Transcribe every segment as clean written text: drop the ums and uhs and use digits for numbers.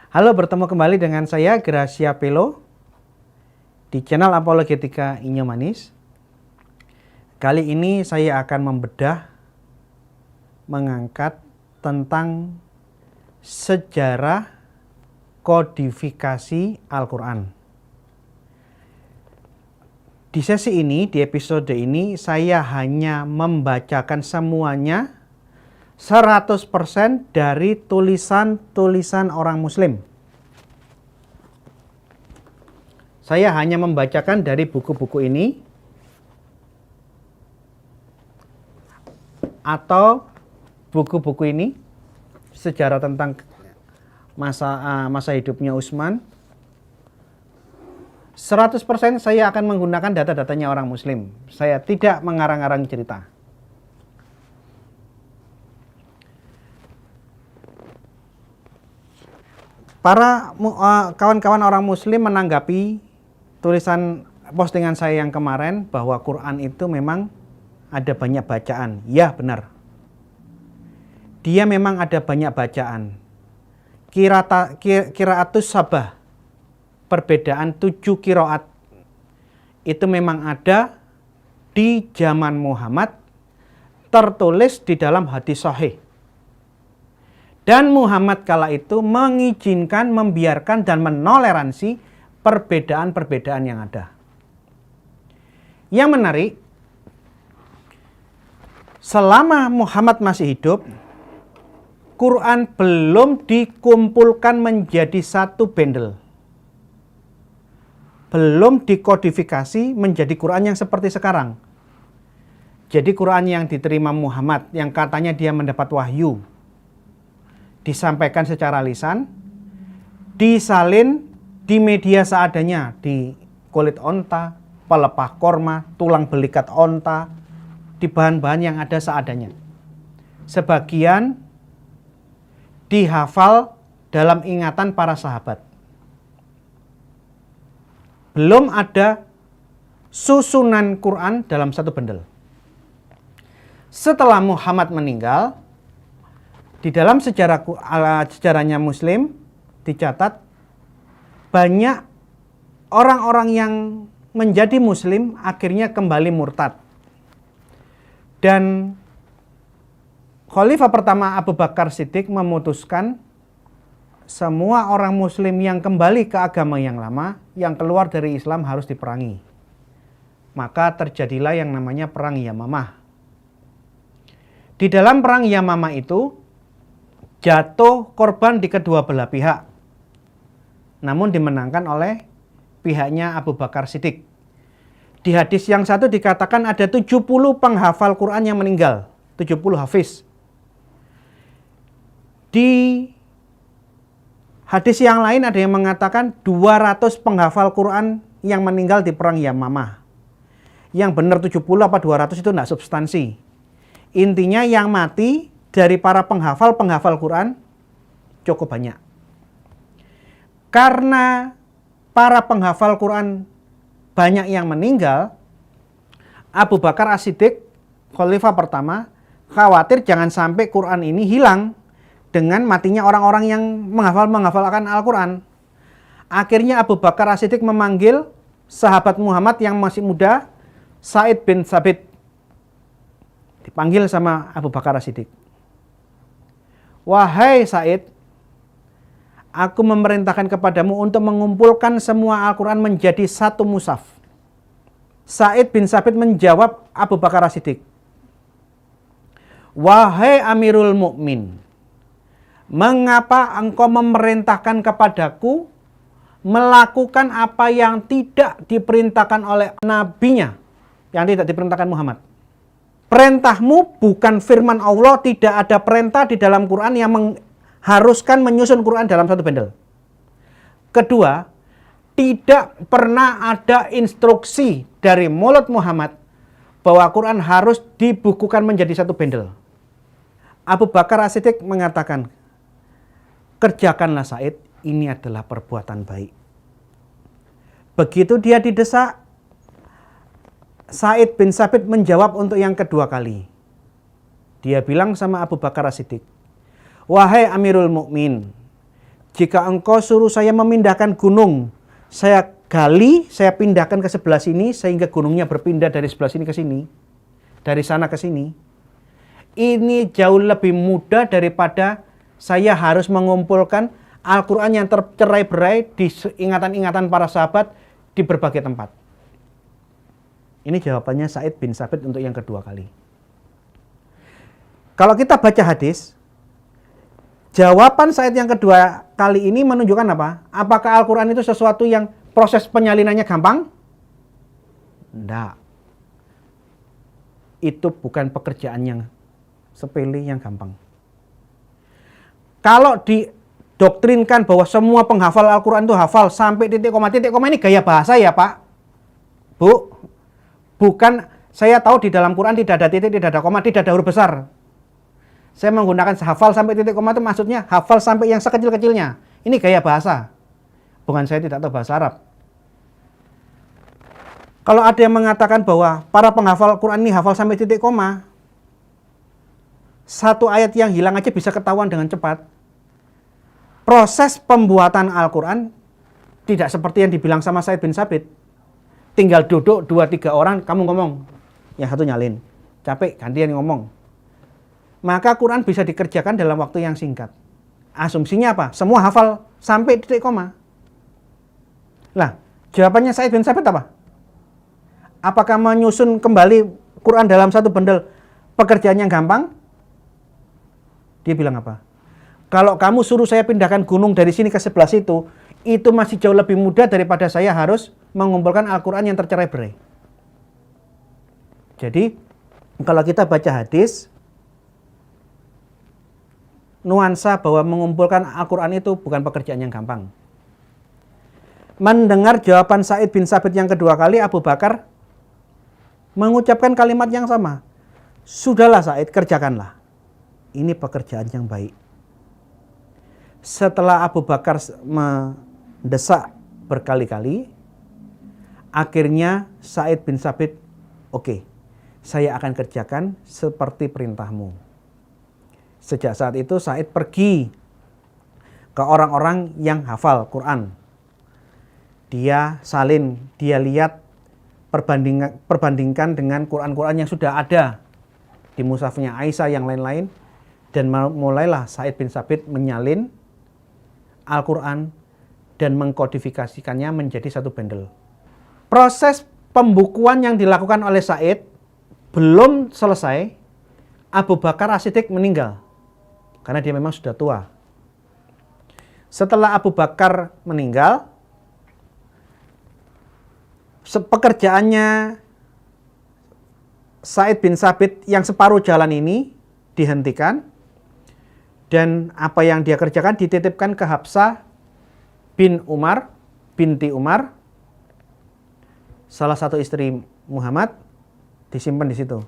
Halo, bertemu kembali dengan saya Gracia Pelo di channel Apologetika Inyo Manis. Kali ini saya akan mengangkat tentang sejarah kodifikasi Al-Quran. Di sesi ini, di episode ini, saya hanya membacakan semuanya 100% dari tulisan-tulisan orang Muslim. Saya hanya membacakan dari buku-buku ini atau buku-buku ini, sejarah tentang masa hidupnya Utsman. 100% saya akan menggunakan data-datanya orang Muslim. Saya tidak mengarang-arang cerita. Para kawan-kawan orang Muslim menanggapi tulisan postingan saya yang kemarin bahwa Quran itu memang ada banyak bacaan. Ya, benar. Dia memang ada banyak bacaan. Qiraatus sabah, perbedaan 7 qiraat, itu memang ada di zaman Muhammad, tertulis di dalam hadis sahih. Dan Muhammad kala itu mengizinkan, membiarkan, dan menoleransi perbedaan-perbedaan yang ada. Yang menarik, selama Muhammad masih hidup, Quran belum dikumpulkan menjadi satu bundle. Belum dikodifikasi menjadi Quran yang seperti sekarang. Jadi Quran yang diterima Muhammad, yang katanya dia mendapat wahyu, disampaikan secara lisan, disalin di media seadanya, di kulit onta, pelepah korma, tulang belikat onta, di bahan-bahan yang ada seadanya. Sebagian dihafal dalam ingatan para sahabat. Belum ada susunan Quran dalam satu bundle. Setelah Muhammad meninggal, di dalam sejarahnya Muslim dicatat banyak orang-orang yang menjadi Muslim akhirnya kembali murtad. Dan Khalifah pertama Abu Bakar Siddiq memutuskan semua orang Muslim yang kembali ke agama yang lama, yang keluar dari Islam harus diperangi. Maka terjadilah yang namanya Perang Yamamah. Di dalam Perang Yamamah itu jatuh korban di kedua belah pihak, namun dimenangkan oleh pihaknya Abu Bakar Siddiq. Di hadis yang satu dikatakan ada 70 penghafal Quran yang meninggal, 70 hafiz. Di hadis yang lain ada yang mengatakan 200 penghafal Quran yang meninggal di Perang Yamamah. Yang benar 70 apa 200 itu tidak substansi. Intinya yang mati dari para penghafal Quran cukup banyak. Karena para penghafal Quran banyak yang meninggal, Abu Bakar As-Siddiq, Khalifah pertama, khawatir jangan sampai Quran ini hilang dengan matinya orang-orang yang menghafalkan Al-Quran. Akhirnya Abu Bakar As-Siddiq memanggil sahabat Muhammad yang masih muda, Sa'id bin Thabit. Dipanggil sama Abu Bakar As-Siddiq. Wahai Sa'id, aku memerintahkan kepadamu untuk mengumpulkan semua Al-Quran menjadi satu mushaf. Sa'id bin Thabit menjawab Abu Bakar As-Siddiq, wahai Amirul Mukmin, mengapa engkau memerintahkan kepadaku melakukan apa yang tidak diperintahkan oleh nabinya, yang tidak diperintahkan Muhammad? Perintahmu bukan firman Allah, tidak ada perintah di dalam Quran yang mengharuskan menyusun Quran dalam satu bundle. Kedua, tidak pernah ada instruksi dari mulut Muhammad bahwa Quran harus dibukukan menjadi satu bundle. Abu Bakar As-Siddiq mengatakan, kerjakanlah Sa'id, ini adalah perbuatan baik. Begitu dia didesak, Sa'id bin Thabit menjawab untuk yang kedua kali. Dia bilang sama Abu Bakar As-Siddiq, wahai Amirul Mukmin, jika engkau suruh saya memindahkan gunung, saya gali, saya pindahkan ke sebelah sini sehingga gunungnya berpindah dari sebelah sini ke sini, dari sana ke sini. Ini jauh lebih mudah daripada saya harus mengumpulkan Al-Quran yang tercerai-berai di ingatan-ingatan para sahabat di berbagai tempat. Ini jawabannya Sa'id bin Tsabit untuk yang kedua kali. Kalau kita baca hadis, jawaban Sa'id yang kedua kali ini menunjukkan apa? Apakah Al-Quran itu sesuatu yang proses penyalinannya gampang? Tidak. Itu bukan pekerjaan yang sepele, yang gampang. Kalau didoktrinkan bahwa semua penghafal Al-Quran itu hafal sampai titik koma ini gaya bahasa ya Pak, Bu. Bukan, saya tahu di dalam Quran tidak ada titik, tidak ada koma, tidak ada huruf besar. Saya menggunakan hafal sampai titik koma itu maksudnya hafal sampai yang sekecil-kecilnya. Ini gaya bahasa. Bukan saya tidak tahu bahasa Arab. Kalau ada yang mengatakan bahwa para penghafal Quran ini hafal sampai titik koma, satu ayat yang hilang aja bisa ketahuan dengan cepat. Proses pembuatan Al-Quran tidak seperti yang dibilang sama Sa'id bin Tsabit. Tinggal duduk 2-3 orang, kamu ngomong. Yang satu nyalin. Capek, gantian ngomong. Maka Quran bisa dikerjakan dalam waktu yang singkat. Asumsinya apa? Semua hafal sampai titik koma. Lah, jawabannya Sa'id bin Tsabit apa? Apakah menyusun kembali Quran dalam satu bundle pekerjaan yang gampang? Dia bilang apa? Kalau kamu suruh saya pindahkan gunung dari sini ke sebelah situ, itu masih jauh lebih mudah daripada saya harus mengumpulkan Al-Quran yang tercerai-berai. Jadi, kalau kita baca hadis, nuansa bahwa mengumpulkan Al-Quran itu bukan pekerjaan yang gampang. Mendengar jawaban Sa'id bin Tsabit yang kedua kali, Abu Bakar mengucapkan kalimat yang sama. Sudahlah Sa'id, kerjakanlah. Ini pekerjaan yang baik. Setelah Abu Bakar mendesak berkali-kali, akhirnya Sa'id bin Tsabit, oke, saya akan kerjakan seperti perintahmu. Sejak saat itu Sa'id pergi ke orang-orang yang hafal Quran. Dia salin, dia lihat, perbandingkan dengan Quran-Quran yang sudah ada di mushafnya Aisyah yang lain-lain, dan mulailah Sa'id bin Tsabit menyalin Al-Quran dan mengkodifikasikannya menjadi satu bundle. Proses pembukuan yang dilakukan oleh Sa'id belum selesai, Abu Bakar As-Siddiq meninggal. Karena dia memang sudah tua. Setelah Abu Bakar meninggal, pekerjaannya Sa'id bin Tsabit yang separuh jalan ini dihentikan. Dan apa yang dia kerjakan dititipkan ke Hafsah binti Umar, salah satu istri Muhammad, disimpan di situ.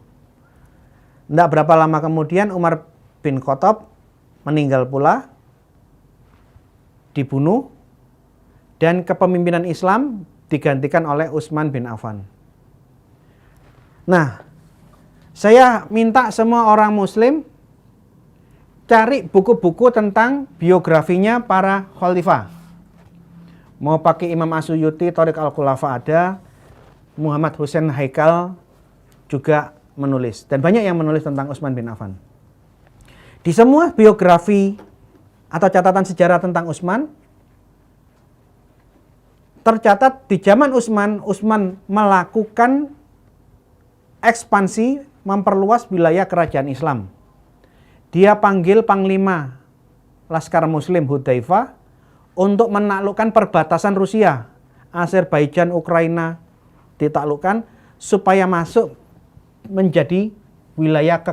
Tidak berapa lama kemudian Umar bin Khattab meninggal pula, dibunuh, dan kepemimpinan Islam digantikan oleh Utsman bin Affan. Nah, saya minta semua orang Muslim cari buku-buku tentang biografinya para khalifah. Mau pakai Imam As-Suyuti, Thariq Al-Khulafa ada, Muhammad Hussein Haikal juga menulis. Dan banyak yang menulis tentang Utsman bin Affan. Di semua biografi atau catatan sejarah tentang Utsman, tercatat di zaman Utsman melakukan ekspansi, memperluas wilayah kerajaan Islam. Dia panggil Panglima Laskar Muslim Hudzaifah untuk menaklukkan perbatasan Rusia, Azerbaijan, Ukraina ditaklukkan supaya masuk menjadi wilayah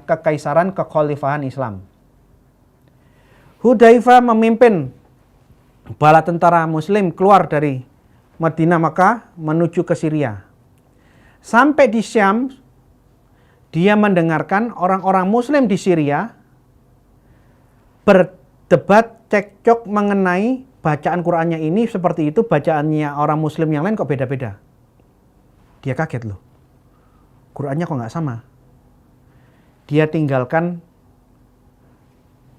kekaisaran kekhalifahan Islam. Hudzaifah memimpin bala tentara Muslim keluar dari Madinah Makkah menuju ke Syria. Sampai di Syam, dia mendengarkan orang-orang Muslim di Syria berdebat cekcok mengenai bacaan Qur'annya ini seperti itu, bacaannya orang Muslim yang lain kok beda-beda. Dia kaget loh, Qur'annya kok nggak sama. Dia tinggalkan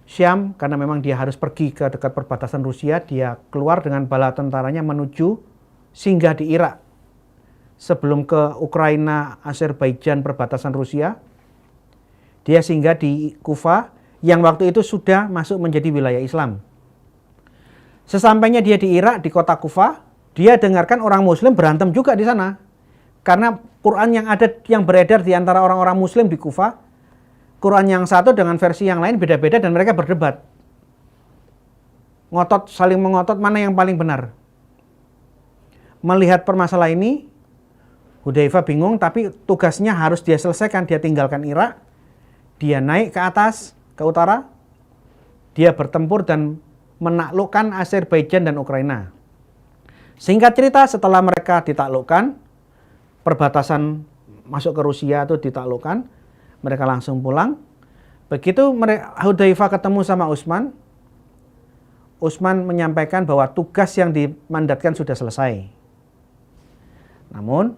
Syam, karena memang dia harus pergi ke dekat perbatasan Rusia. Dia keluar dengan bala tentaranya menuju singgah di Irak sebelum ke Ukraina, Azerbaijan, perbatasan Rusia. Dia singgah di Kufa yang waktu itu sudah masuk menjadi wilayah Islam. Sesampainya dia di Irak, di kota Kufa, dia dengarkan orang Muslim berantem juga di sana. Karena Quran yang beredar di antara orang-orang Muslim di Kufa, Quran yang satu dengan versi yang lain beda-beda dan mereka berdebat. Saling mengotot mana yang paling benar. Melihat permasalahan ini, Hudzaifah bingung, tapi tugasnya harus dia selesaikan. Dia tinggalkan Irak, dia naik ke atas, ke utara, dia bertempur dan menaklukkan Azerbaijan dan Ukraina. Singkat cerita, setelah mereka ditaklukkan, perbatasan masuk ke Rusia itu ditaklukkan, mereka langsung pulang. Begitu Hudzaifah ketemu sama Utsman, Utsman menyampaikan bahwa tugas yang dimandatkan sudah selesai. Namun,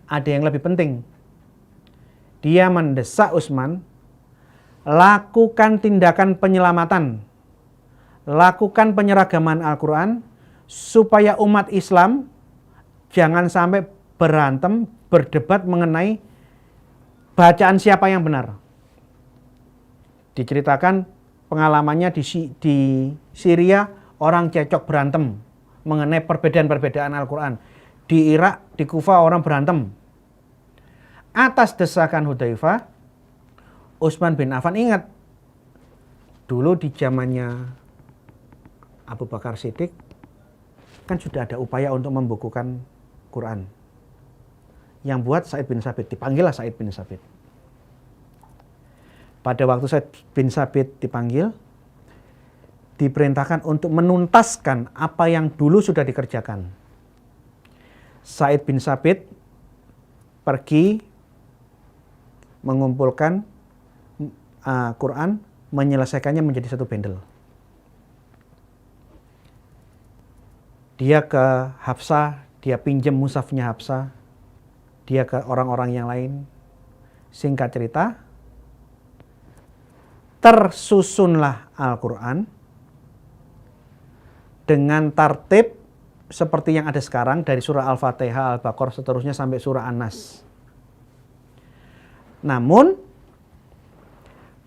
ada yang lebih penting. Dia mendesak Utsman, lakukan tindakan penyelamatan, lakukan penyeragaman Al-Quran, supaya umat Islam jangan sampai berantem, berdebat mengenai bacaan siapa yang benar. Diceritakan pengalamannya di Syria, orang cekcok berantem mengenai perbedaan-perbedaan Al-Quran. Di Irak, di Kufa orang berantem. Atas desakan Hudzaifah, Utsman bin Affan ingat, dulu di zamannya Abu Bakar Siddiq, kan sudah ada upaya untuk membukukan Quran. Yang buat Sa'id bin Tsabit, dipanggillah Sa'id bin Tsabit. Pada waktu Sa'id bin Tsabit dipanggil, diperintahkan untuk menuntaskan apa yang dulu sudah dikerjakan. Sa'id bin Tsabit pergi mengumpulkan Quran, menyelesaikannya menjadi satu bundle. Dia ke Hafsah, dia pinjam mushafnya Hafsah, dia ke orang-orang yang lain. Singkat cerita, tersusunlah Al-Quran dengan tartib seperti yang ada sekarang, dari surah Al-Fatihah, Al-Baqarah, seterusnya sampai surah An-Nas. Namun,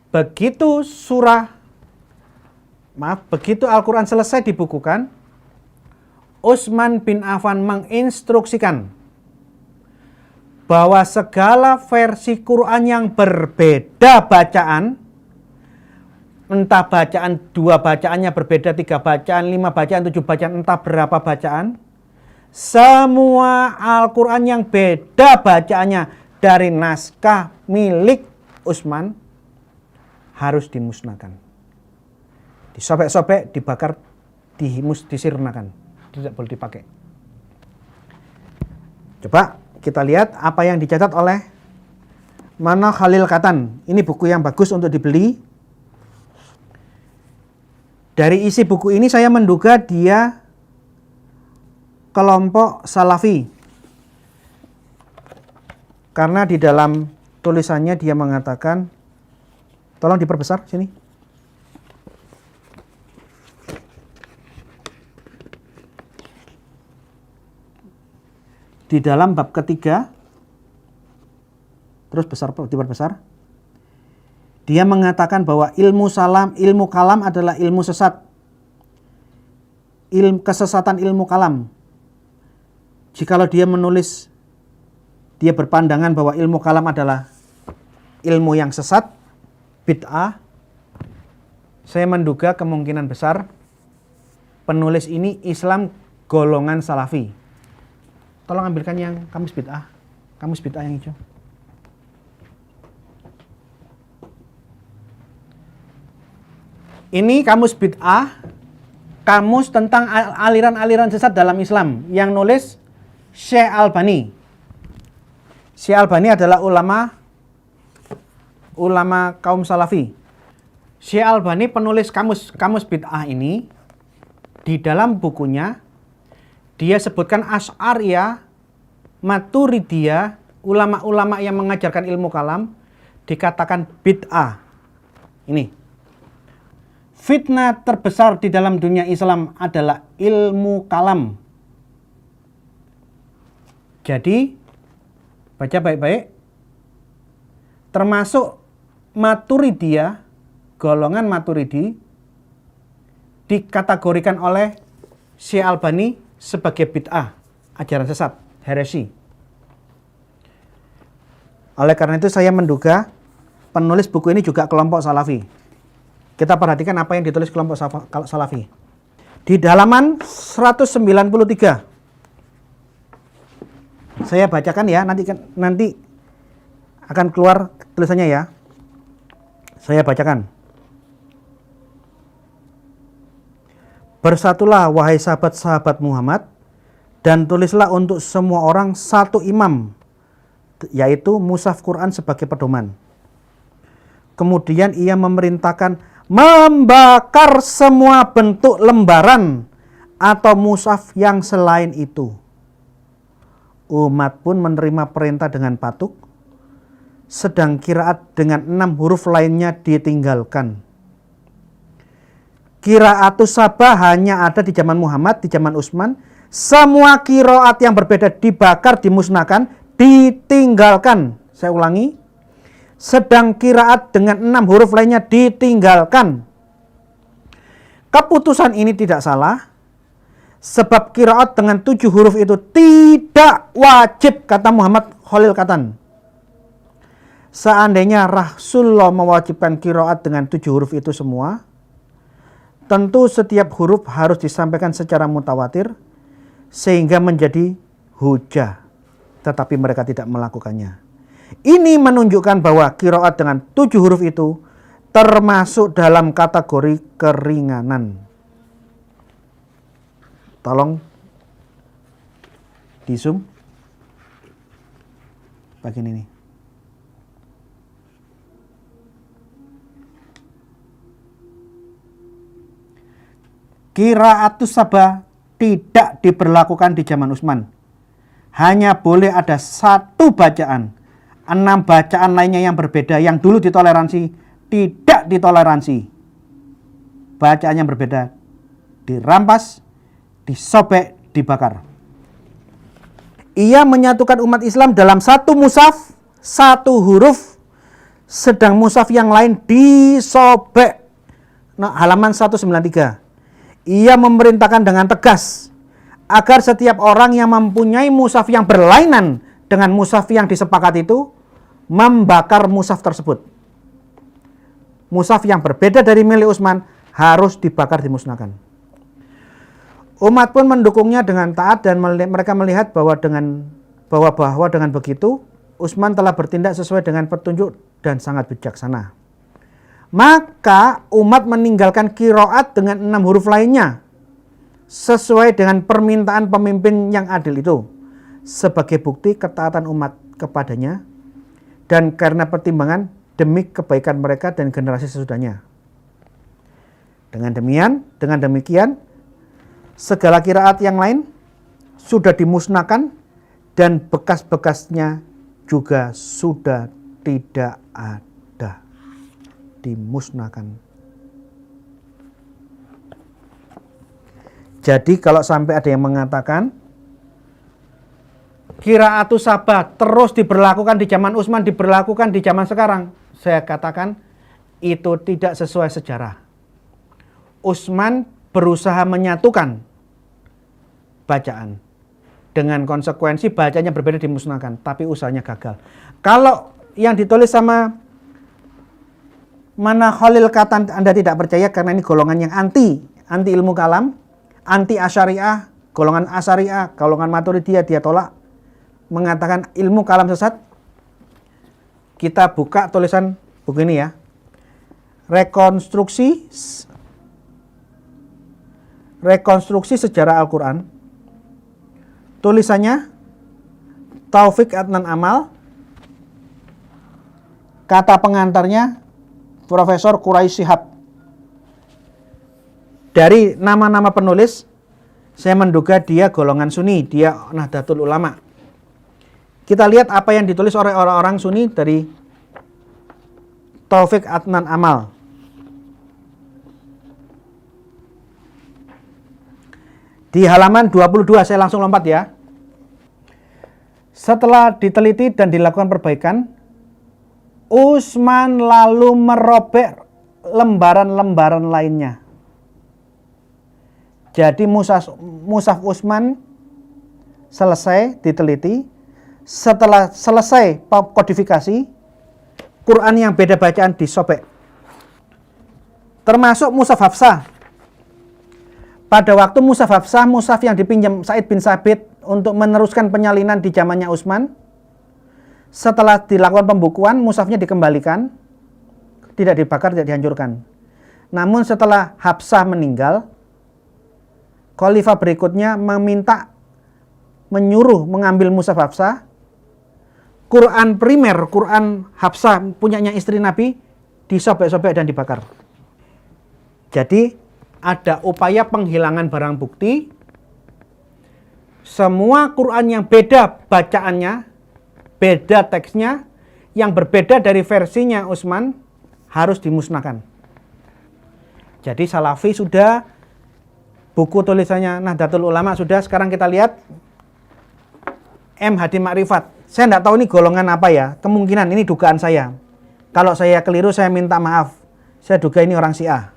begitu Al-Quran selesai dibukukan, Utsman bin Affan menginstruksikan bahwa segala versi Quran yang berbeda bacaan, entah bacaan 2 bacaannya berbeda, 3 bacaan, 5 bacaan, 7 bacaan, entah berapa bacaan, semua Al-Quran yang beda bacaannya dari naskah milik Utsman harus dimusnahkan. Disobek-sobek, dibakar, disirnakan. Tidak boleh dipakai. Coba kita lihat apa yang dicatat oleh Mana Khalil Katan. Ini buku yang bagus untuk dibeli. Dari isi buku ini saya menduga dia kelompok Salafi. Karena di dalam tulisannya dia mengatakan, tolong diperbesar sini. Di dalam bab ketiga, terus diperbesar, dia mengatakan bahwa ilmu kalam adalah ilmu sesat. Kesesatan ilmu kalam. Jikalau dia menulis, dia berpandangan bahwa ilmu kalam adalah ilmu yang sesat, bid'ah, saya menduga kemungkinan besar penulis ini Islam golongan Salafi. Tolong ambilkan yang kamus bid'ah yang hijau. Ini kamus bid'ah, kamus tentang aliran-aliran sesat dalam Islam yang nulis Syekh Albani. Syekh Albani adalah ulama kaum Salafi. Syekh Albani penulis kamus bid'ah ini, di dalam bukunya dia sebutkan Asy'ariyah, Maturidiyah, ulama-ulama yang mengajarkan ilmu kalam dikatakan bid'ah. Ini fitnah terbesar di dalam dunia Islam adalah ilmu kalam. Jadi, baca baik-baik, termasuk Maturidiyah, golongan Maturidi, dikategorikan oleh Syekh Albani sebagai bid'ah, ajaran sesat, heresi. Oleh karena itu saya menduga penulis buku ini juga kelompok Salafi. Kita perhatikan apa yang ditulis kelompok Salafi. Di halaman 193. Saya bacakan ya, nanti akan keluar tulisannya ya. Saya bacakan. Bersatulah wahai sahabat-sahabat Muhammad, dan tulislah untuk semua orang satu imam, yaitu mushaf Quran sebagai pedoman. Kemudian ia memerintahkan membakar semua bentuk lembaran atau mushaf yang selain itu. Umat pun menerima perintah dengan patuh, sedang qiraat dengan 6 huruf lainnya ditinggalkan. Qiraatus sabah hanya ada di zaman Muhammad, di zaman Utsman. Semua qiraat yang berbeda dibakar, dimusnahkan, ditinggalkan. Saya ulangi, sedang qiraat dengan 6 huruf lainnya ditinggalkan. Keputusan ini tidak salah, sebab qiraat dengan 7 huruf itu tidak wajib, kata Muhammad Khalil Katan. Seandainya Rasulullah mewajibkan qiraat dengan 7 huruf itu semua, tentu setiap huruf harus disampaikan secara mutawatir sehingga menjadi hujah. Tetapi mereka tidak melakukannya. Ini menunjukkan bahwa qiraat dengan 7 huruf itu termasuk dalam kategori keringanan. Tolong di zoom bagian ini. Qiraatus sabah tidak diberlakukan di zaman Utsman. Hanya boleh ada 1 bacaan. 6 bacaan lainnya yang berbeda, yang dulu ditoleransi, tidak ditoleransi. Bacaan yang berbeda dirampas, disobek, dibakar. Ia menyatukan umat Islam dalam 1 mushaf, 1 huruf, sedang mushaf yang lain disobek. Nah, halaman 193. Ia memerintahkan dengan tegas agar setiap orang yang mempunyai mushaf yang berlainan dengan mushaf yang disepakati itu membakar mushaf tersebut. Mushaf yang berbeda dari milik Utsman harus dibakar, dimusnahkan. Umat pun mendukungnya dengan taat dan mereka melihat bahwa dengan begitu Utsman telah bertindak sesuai dengan petunjuk dan sangat bijaksana. Maka umat meninggalkan qiraat dengan 6 huruf lainnya sesuai dengan permintaan pemimpin yang adil itu sebagai bukti ketaatan umat kepadanya dan karena pertimbangan demi kebaikan mereka dan generasi sesudahnya. Dengan demikian segala qiraat yang lain sudah dimusnahkan dan bekas-bekasnya juga sudah tidak ada. Dimusnahkan. Jadi kalau sampai ada yang mengatakan qiraatus sabah terus diberlakukan di zaman Utsman, diberlakukan di zaman sekarang, saya katakan itu tidak sesuai sejarah. Utsman berusaha menyatukan bacaan dengan konsekuensi bacanya berbeda, dimusnahkan, tapi usahanya gagal. Kalau yang ditulis sama mana Khalil Katan Anda tidak percaya karena ini golongan yang anti ilmu kalam, anti asyariah, golongan asyariah, golongan Maturidiyah dia tolak, mengatakan ilmu kalam sesat. Kita buka tulisan buku ini ya. Rekonstruksi sejarah Al-Quran. Tulisannya Taufik Adnan Amal. Kata pengantarnya Profesor Quraisy Shihab. Dari nama-nama penulis, saya menduga dia golongan Sunni, dia Nahdlatul Ulama. Kita lihat apa yang ditulis oleh orang-orang Sunni dari Taufik Adnan Amal. Di halaman 22, saya langsung lompat ya. Setelah diteliti dan dilakukan perbaikan, Utsman lalu merobek lembaran-lembaran lainnya. Jadi mushaf Utsman selesai diteliti. Setelah selesai kodifikasi, Quran yang beda bacaan disobek. Termasuk mushaf Hafsah. Pada waktu mushaf Hafsah, mushaf yang dipinjam Said bin Sabit untuk meneruskan penyalinan di zamannya Utsman, setelah dilakukan pembukuan, mushafnya dikembalikan, tidak dibakar, tidak dihancurkan. Namun setelah Hafsah meninggal, khalifah berikutnya menyuruh mengambil mushaf Hafsah, Quran primer, Quran Hafsah punyanya istri Nabi, disobek-sobek dan dibakar. Jadi ada upaya penghilangan barang bukti. Semua Quran yang beda bacaannya, beda teksnya, yang berbeda dari versinya Utsman harus dimusnahkan. Jadi Salafi sudah, buku tulisannya Nahdlatul Ulama sudah, sekarang kita lihat M. Hadi Ma'rifat. Saya tidak tahu ini golongan apa ya, kemungkinan ini dugaan saya. Kalau saya keliru saya minta maaf. Saya duga ini orang Syiah.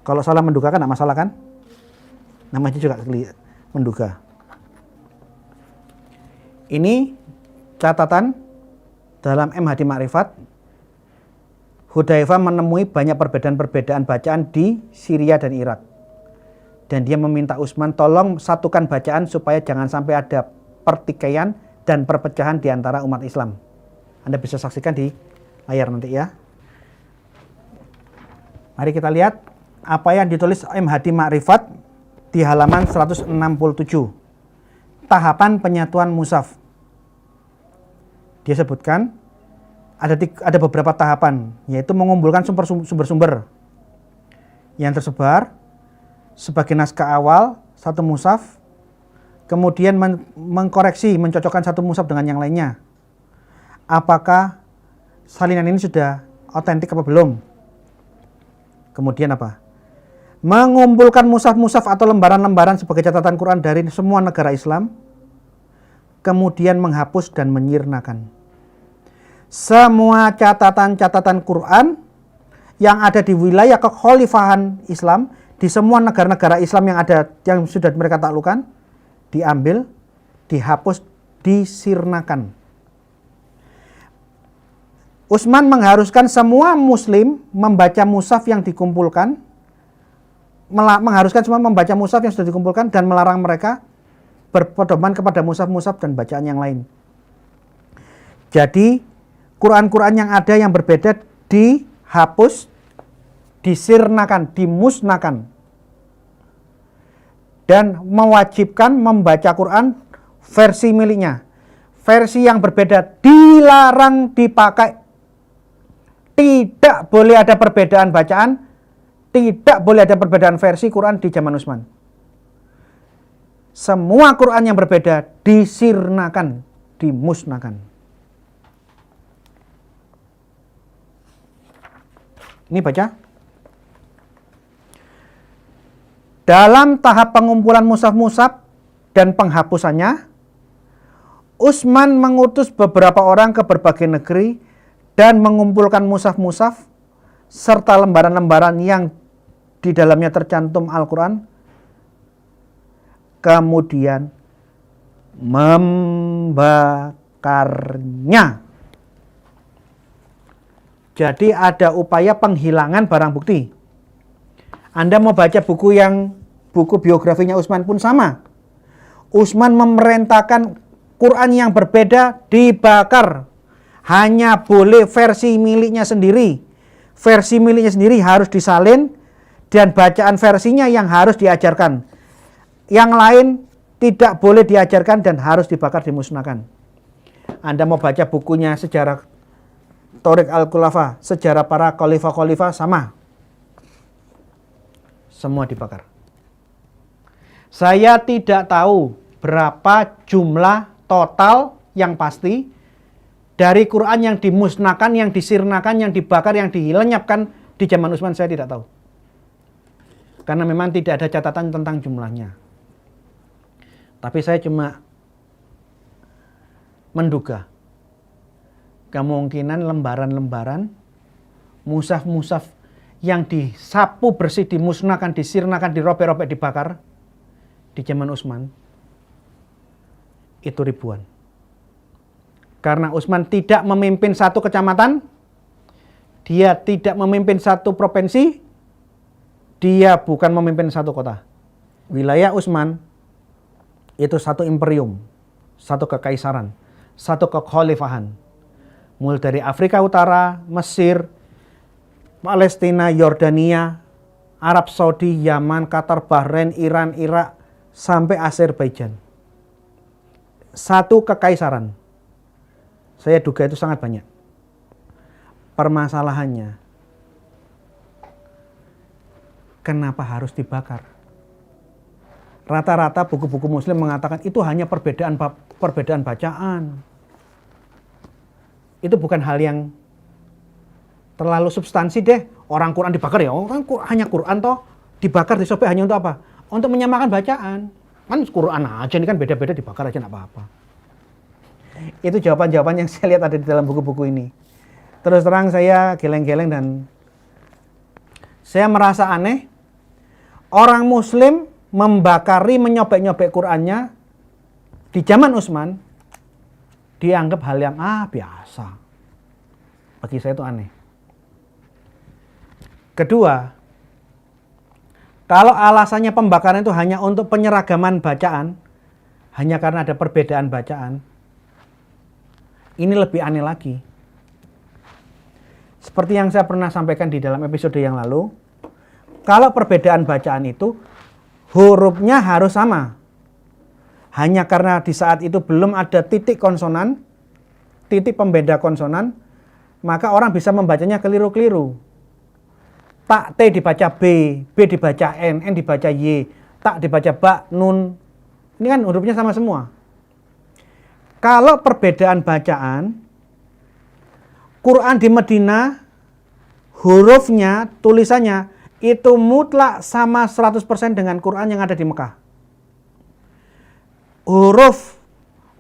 Kalau salah menduga kan tidak masalah kan? Namanya juga menduga. Ini catatan dalam M. Hadi Ma'rifat. Hudzaifah menemui banyak perbedaan-perbedaan bacaan di Syria dan Irak. Dan dia meminta Utsman tolong satukan bacaan supaya jangan sampai ada pertikaian dan perpecahan di antara umat Islam. Anda bisa saksikan di layar nanti ya. Mari kita lihat apa yang ditulis M. Hadi Ma'rifat di halaman 167. Tahapan penyatuan mushaf. Dia sebutkan ada beberapa tahapan, yaitu mengumpulkan sumber-sumber yang tersebar sebagai naskah awal satu mushaf, kemudian mengkoreksi, mencocokkan satu mushaf dengan yang lainnya. Apakah salinan ini sudah otentik apa belum? Kemudian apa? Mengumpulkan mushaf-mushaf atau lembaran-lembaran sebagai catatan Quran dari semua negara Islam, kemudian menghapus dan menyirnakan semua catatan-catatan Quran yang ada di wilayah kekhalifahan Islam di semua negara-negara Islam yang sudah mereka taklukkan, diambil, dihapus, disirnakan. Utsman mengharuskan semua muslim membaca mushaf yang dikumpulkan, mengharuskan semua membaca mushaf yang sudah dikumpulkan dan melarang mereka berpedoman kepada mushaf-mushaf dan bacaan yang lain. Jadi Quran-Quran yang ada yang berbeda dihapus, disirnakan, dimusnahkan, dan mewajibkan membaca Quran versi miliknya. Versi yang berbeda dilarang dipakai. Tidak boleh ada perbedaan bacaan, tidak boleh ada perbedaan versi Quran di zaman Utsman. Semua Quran yang berbeda disirnakan, dimusnahkan. Ini baca. Dalam tahap pengumpulan mushaf-mushaf dan penghapusannya, Utsman mengutus beberapa orang ke berbagai negeri dan mengumpulkan mushaf-mushaf serta lembaran-lembaran yang di dalamnya tercantum Al-Quran, kemudian membakarnya. Jadi ada upaya penghilangan barang bukti. Anda mau baca buku biografinya Utsman pun sama. Utsman memerintahkan Quran yang berbeda dibakar. Hanya boleh versi miliknya sendiri. Versi miliknya sendiri harus disalin dan bacaan versinya yang harus diajarkan. Yang lain tidak boleh diajarkan dan harus dibakar, dimusnahkan. Anda mau baca bukunya sejarah Thoriq al-Khulafa, sejarah para khalifah-khalifah sama. Semua dibakar. Saya tidak tahu berapa jumlah total yang pasti dari Quran yang dimusnahkan, yang disirnakan, yang dibakar, yang dilenyapkan di zaman Utsman, saya tidak tahu. Karena memang tidak ada catatan tentang jumlahnya. Tapi saya cuma menduga kemungkinan lembaran-lembaran mushaf-mushaf yang disapu bersih, dimusnahkan, disirnakan, dirobek-robek, dibakar di zaman Utsman itu ribuan. Karena Utsman tidak memimpin satu kecamatan, dia tidak memimpin satu provinsi, dia bukan memimpin satu kota. Wilayah Utsman itu satu imperium, satu kekaisaran, satu kekhalifahan. Mulai dari Afrika Utara, Mesir, Palestina, Yordania, Arab Saudi, Yaman, Qatar, Bahrain, Iran, Irak, sampai Azerbaijan. Satu kekaisaran. Saya duga itu sangat banyak. Permasalahannya, kenapa harus dibakar? Rata-rata buku-buku Muslim mengatakan itu hanya perbedaan bacaan. Itu bukan hal yang terlalu substansi deh. Orang Quran dibakar ya, orang hanya Quran toh, dibakar, disobek hanya untuk apa? Untuk menyamakan bacaan. Kan Quran aja, ini kan beda-beda, dibakar aja enggak apa-apa. Itu jawaban-jawaban yang saya lihat ada di dalam buku-buku ini. Terus terang saya geleng-geleng dan saya merasa aneh. Orang Muslim membakari, menyobek-nyobek Qurannya di zaman Utsman dianggap hal yang biasa. Bagi saya itu aneh. Kedua, kalau alasannya pembakaran itu hanya untuk penyeragaman bacaan, hanya karena ada perbedaan bacaan, ini lebih aneh lagi. Seperti yang saya pernah sampaikan di dalam episode yang lalu, kalau perbedaan bacaan itu hurufnya harus sama. Hanya karena di saat itu belum ada titik konsonan, titik pembeda konsonan, maka orang bisa membacanya keliru-keliru. Tak T dibaca B, B dibaca N dibaca Y, tak dibaca ba, nun. Ini kan hurufnya sama semua. Kalau perbedaan bacaan, Quran di Madinah, hurufnya, tulisannya, itu mutlak sama 100% dengan Quran yang ada di Mekah. Huruf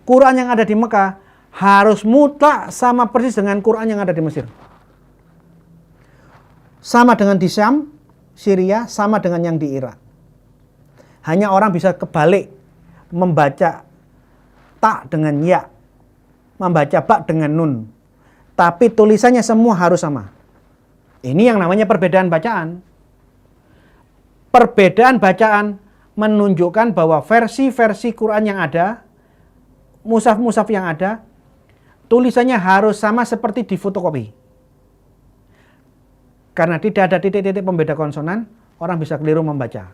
Quran yang ada di Mekah harus mutlak sama persis dengan Quran yang ada di Mesir. Sama dengan di Syam, Syria, sama dengan yang di Irak. Hanya orang bisa kebalik, membaca tak dengan ya, membaca ba dengan nun. Tapi tulisannya semua harus sama. Ini yang namanya perbedaan bacaan. Perbedaan bacaan menunjukkan bahwa versi-versi Quran yang ada, mushaf-mushaf yang ada, tulisannya harus sama seperti di fotokopi. Karena tidak ada titik-titik pembeda konsonan, orang bisa keliru membaca.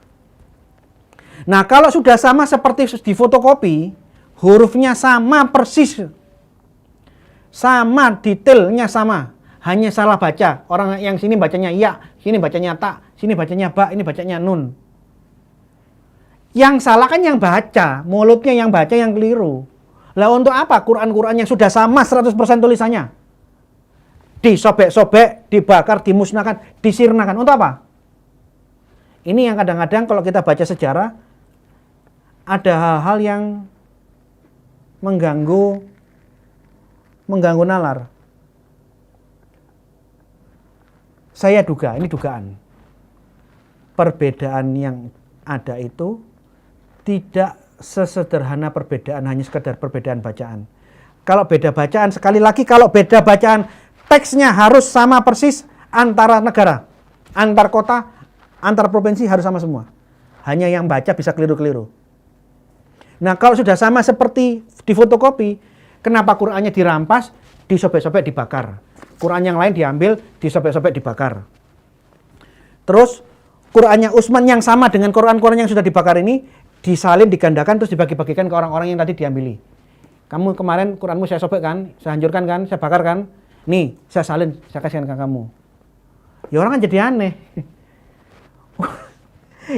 Nah, kalau sudah sama seperti di fotokopi, hurufnya sama persis, sama detailnya sama, hanya salah baca. Orang yang sini bacanya ya, sini bacanya tak, sini bacanya ba, ini bacanya nun. Yang salah kan yang baca, mulutnya yang baca yang keliru. Lah untuk apa Quran-Quran yang sudah sama 100% tulisannya disobek-sobek, dibakar, dimusnahkan, disirnakan? Untuk apa? Ini yang kadang-kadang kalau kita baca sejarah, ada hal-hal yang mengganggu nalar. Saya duga, ini dugaan, perbedaan yang ada itu tidak sesederhana perbedaan hanya sekedar perbedaan bacaan. Kalau beda bacaan, sekali lagi kalau beda bacaan, teksnya harus sama persis antara negara, antar kota, antar provinsi harus sama semua. Hanya yang baca bisa keliru-keliru. Nah, kalau sudah sama seperti di fotokopi, kenapa Qurannya dirampas, disobek-sobek, dibakar? Quran yang lain diambil, disobek-sobek, dibakar. Terus Qurannya Utsman yang sama dengan Quran-Quran yang sudah dibakar ini disalin, digandakan, terus dibagi-bagikan ke orang-orang yang tadi diambili. Kamu kemarin Quranmu saya sobek kan, saya hancurkan kan, saya bakar kan? Nih, saya salin, saya kasihkan ke kamu. Ya orang kan jadi aneh.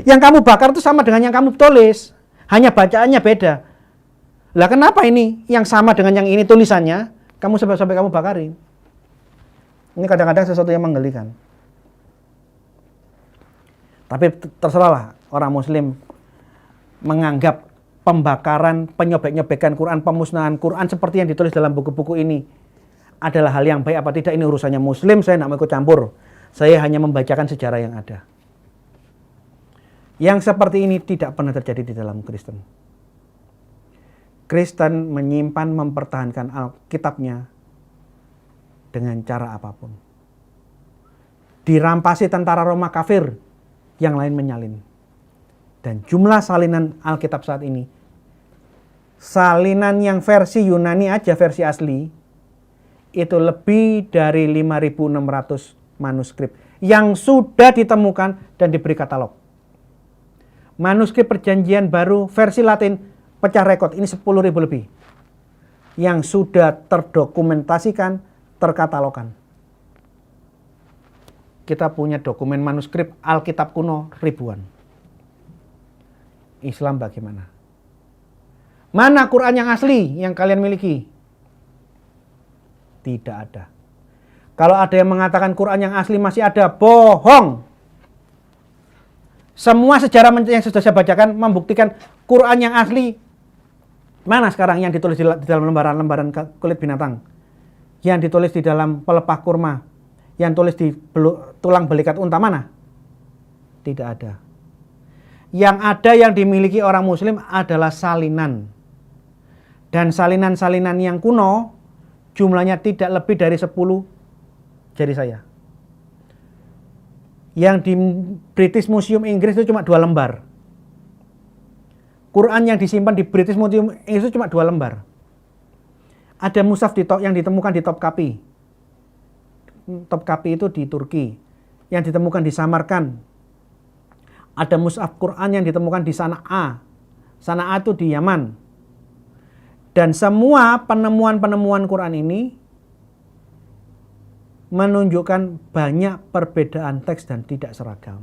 Yang kamu bakar itu sama dengan yang kamu tulis, hanya bacaannya beda. Lah kenapa ini yang sama dengan yang ini tulisannya, kamu sampai kamu bakarin? Ini kadang-kadang sesuatu yang menggelikan. Tapi terserahlah orang Muslim menganggap pembakaran, penyobek-nyobekan Quran, pemusnahan Quran seperti yang ditulis dalam buku-buku ini adalah hal yang baik apa tidak, ini urusannya Muslim, saya tidak mau ikut campur. Saya hanya membacakan sejarah yang ada. Yang seperti ini tidak pernah terjadi di dalam Kristen. Kristen menyimpan, mempertahankan Alkitabnya dengan cara apapun. Dirampasi tentara Roma kafir, yang lain menyalin. Dan jumlah salinan Alkitab saat ini, salinan yang versi Yunani aja, versi asli, itu lebih dari 5.600 manuskrip yang sudah ditemukan dan diberi katalog. Manuskrip Perjanjian Baru versi Latin pecah rekor, ini 10.000 lebih yang sudah terdokumentasikan, terkatalogkan. Kita punya dokumen manuskrip Alkitab kuno ribuan. Islam bagaimana? Mana Quran yang asli yang kalian miliki? Tidak ada. Kalau ada yang mengatakan Quran yang asli masih ada, bohong. Semua sejarah yang sudah saya bacakan membuktikan Quran yang asli. Mana sekarang yang ditulis di dalam lembaran-lembaran kulit binatang? Yang ditulis di dalam pelepah kurma? Yang tulis di tulang belikat unta mana? Tidak ada. Yang ada yang dimiliki orang Muslim adalah salinan. Dan salinan-salinan yang kuno jumlahnya tidak lebih dari 10 jari saya. Yang di British Museum Inggris itu cuma 2 lembar. Quran yang disimpan di British Museum Inggris itu cuma 2 lembar. Ada mushaf yang ditemukan di Topkapi. Topkapi itu di Turki. Yang ditemukan di Samarkand. Ada mushaf Quran yang ditemukan di Sana'a. Sana'a itu di Yaman. Dan semua penemuan-penemuan Quran ini menunjukkan banyak perbedaan teks dan tidak seragam.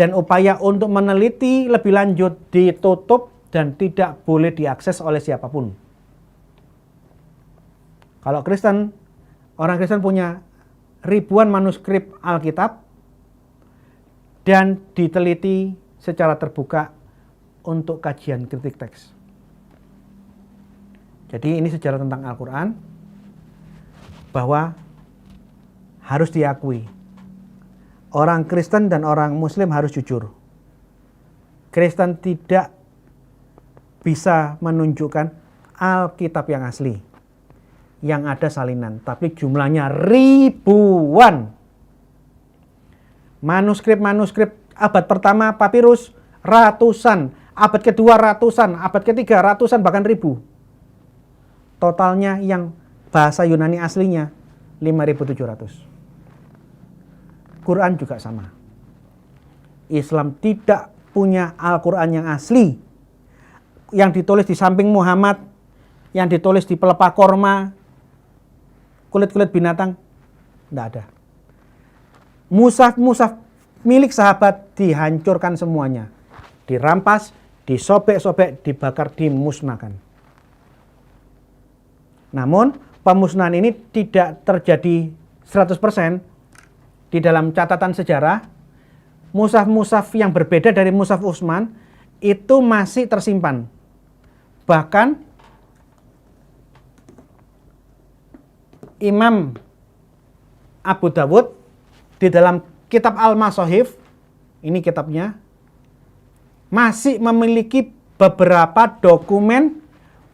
Dan upaya untuk meneliti lebih lanjut ditutup dan tidak boleh diakses oleh siapapun. Kalau Kristen, orang Kristen punya ribuan manuskrip Alkitab dan diteliti secara terbuka untuk kajian kritik teks. Jadi ini sejarah tentang Al-Quran, bahwa harus diakui, orang Kristen dan orang Muslim harus jujur. Kristen tidak bisa menunjukkan Alkitab yang asli, yang ada salinan, tapi jumlahnya ribuan. Manuskrip-manuskrip abad pertama papirus ratusan, abad kedua ratusan, abad ketiga ratusan, bahkan ribu. Totalnya yang bahasa Yunani aslinya 5.700. Quran juga sama. Islam tidak punya Al-Quran yang asli, yang ditulis di samping Muhammad, yang ditulis di pelepah korma, kulit-kulit binatang, tidak ada. Mushaf-mushaf milik sahabat dihancurkan semuanya, dirampas, disobek-sobek, dibakar, dimusnahkan. Namun pemusnahan ini tidak terjadi 100%. Di dalam catatan sejarah, mushaf-mushaf yang berbeda dari mushaf Utsman itu masih tersimpan. Bahkan Imam Abu Dawud di dalam kitab Al-Masahif, ini kitabnya, masih memiliki beberapa dokumen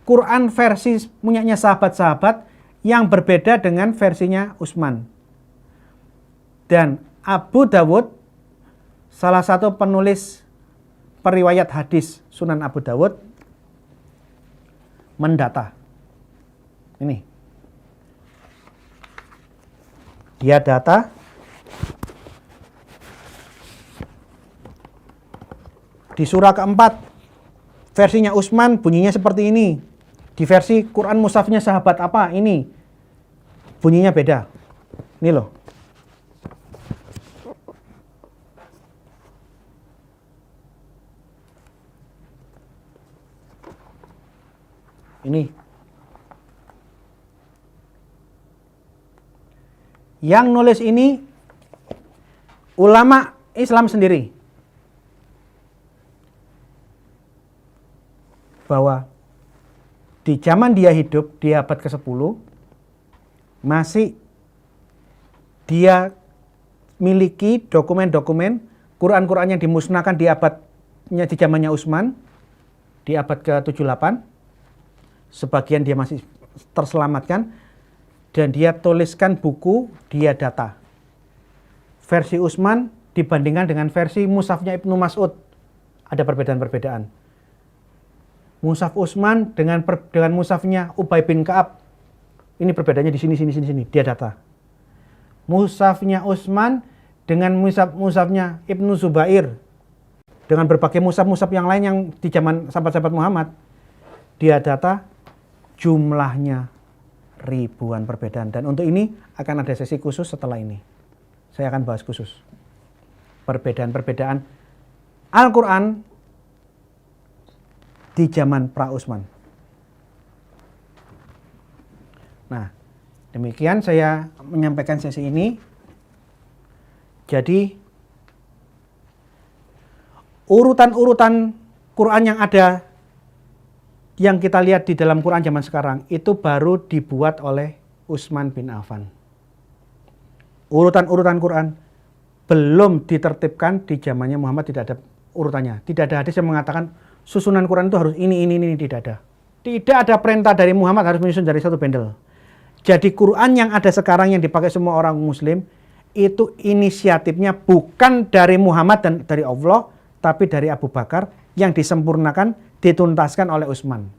Quran versi punyanya sahabat-sahabat yang berbeda dengan versinya Utsman. Dan Abu Dawud, salah satu penulis periwayat hadis Sunan Abu Dawud, mendata. Ini. Dia data di surah keempat, versinya Utsman bunyinya seperti ini. Di versi Quran mushafnya sahabat apa? Ini. Bunyinya beda. Ini loh. Ini. Yang nulis ini ulama Islam sendiri. bahwa di zaman dia hidup di abad ke-10 masih dia miliki dokumen-dokumen Quran-Quran yang dimusnahkan di abadnya di zamannya Utsman di abad ke-78. Sebagian dia masih terselamatkan dan dia tuliskan buku, dia data. Versi Utsman dibandingkan dengan versi mushafnya Ibnu Mas'ud ada perbedaan-perbedaan. Mushaf Utsman dengan mushafnya Ubay bin Ka'ab ini perbedaannya di sini, dia data. Mushafnya Utsman dengan mushafnya Ibnu Zubair dengan berbagai mushaf yang lain yang di zaman sahabat-sahabat Muhammad, dia data jumlahnya ribuan perbedaan. Dan untuk ini akan ada sesi khusus setelah ini. Saya akan bahas khusus perbedaan-perbedaan Al-Quran di zaman pra-Utsman. Nah, demikian saya menyampaikan sesi ini. Jadi, urutan-urutan Quran yang ada, yang kita lihat di dalam Quran zaman sekarang, itu baru dibuat oleh Utsman bin Affan. Urutan-urutan Quran belum ditertibkan di zamannya Muhammad, tidak ada urutannya. Tidak ada hadis yang mengatakan susunan Quran itu harus ini, tidak ada. Tidak ada perintah dari Muhammad harus menyusun dari satu bendel. Jadi Quran yang ada sekarang yang dipakai semua orang Muslim, itu inisiatifnya bukan dari Muhammad dan dari Allah, tapi dari Abu Bakar yang disempurnakan, dituntaskan oleh Utsman.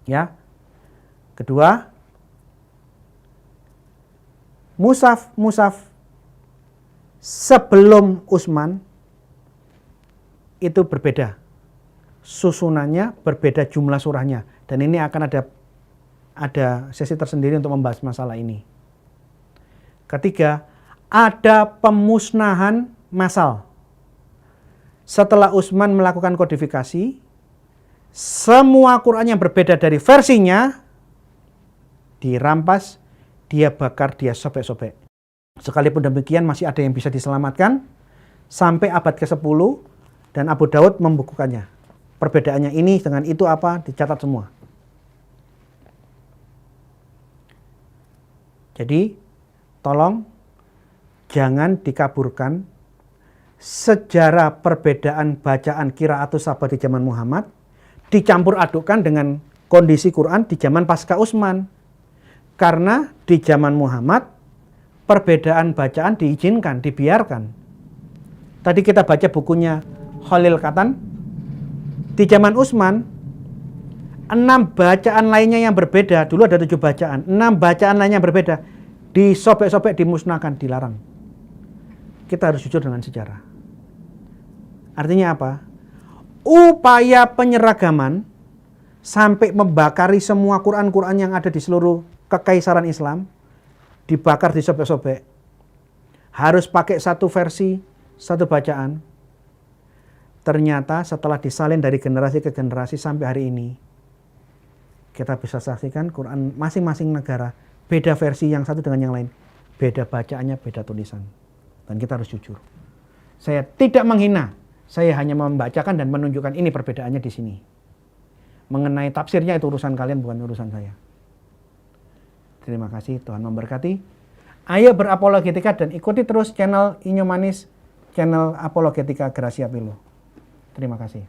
Ya. Kedua, mushaf sebelum Utsman itu berbeda. Susunannya berbeda, jumlah surahnya. Dan ini akan ada sesi tersendiri untuk membahas masalah ini. Ketiga, ada pemusnahan massal. Setelah Utsman melakukan kodifikasi, semua Quran yang berbeda dari versinya dirampas, dia bakar, dia sobek-sobek. Sekalipun demikian masih ada yang bisa diselamatkan sampai abad ke-10 dan Abu Daud membukukannya. Perbedaannya ini dengan itu apa, dicatat semua. Jadi, tolong jangan dikaburkan sejarah perbedaan bacaan qiraatus sahabat di zaman Muhammad dicampur adukkan dengan kondisi Quran di zaman pasca Utsman. Karena di zaman Muhammad perbedaan bacaan diizinkan, dibiarkan. Tadi kita baca bukunya Khalil Katan. Di zaman Utsman 6 bacaan lainnya yang berbeda, dulu ada 7 bacaan, 6 bacaan lainnya yang berbeda disobek-sobek, dimusnahkan, dilarang. Kita harus jujur dengan sejarah. Artinya apa? Upaya penyeragaman sampai membakari semua Quran-Quran yang ada di seluruh kekaisaran Islam, dibakar, disobek-sobek. Harus pakai satu versi, satu bacaan. Ternyata setelah disalin dari generasi ke generasi sampai hari ini, kita bisa saksikan Quran masing-masing negara beda versi yang satu dengan yang lain. Beda bacaannya, beda tulisan. Dan kita harus jujur. Saya tidak menghina. Saya hanya membacakan dan menunjukkan ini perbedaannya di sini. Mengenai tafsirnya itu urusan kalian, bukan urusan saya. Terima kasih, Tuhan memberkati. Ayo berapologetika dan ikuti terus channel Inyo Manis, channel Apologetika Gracia Pilo. Terima kasih.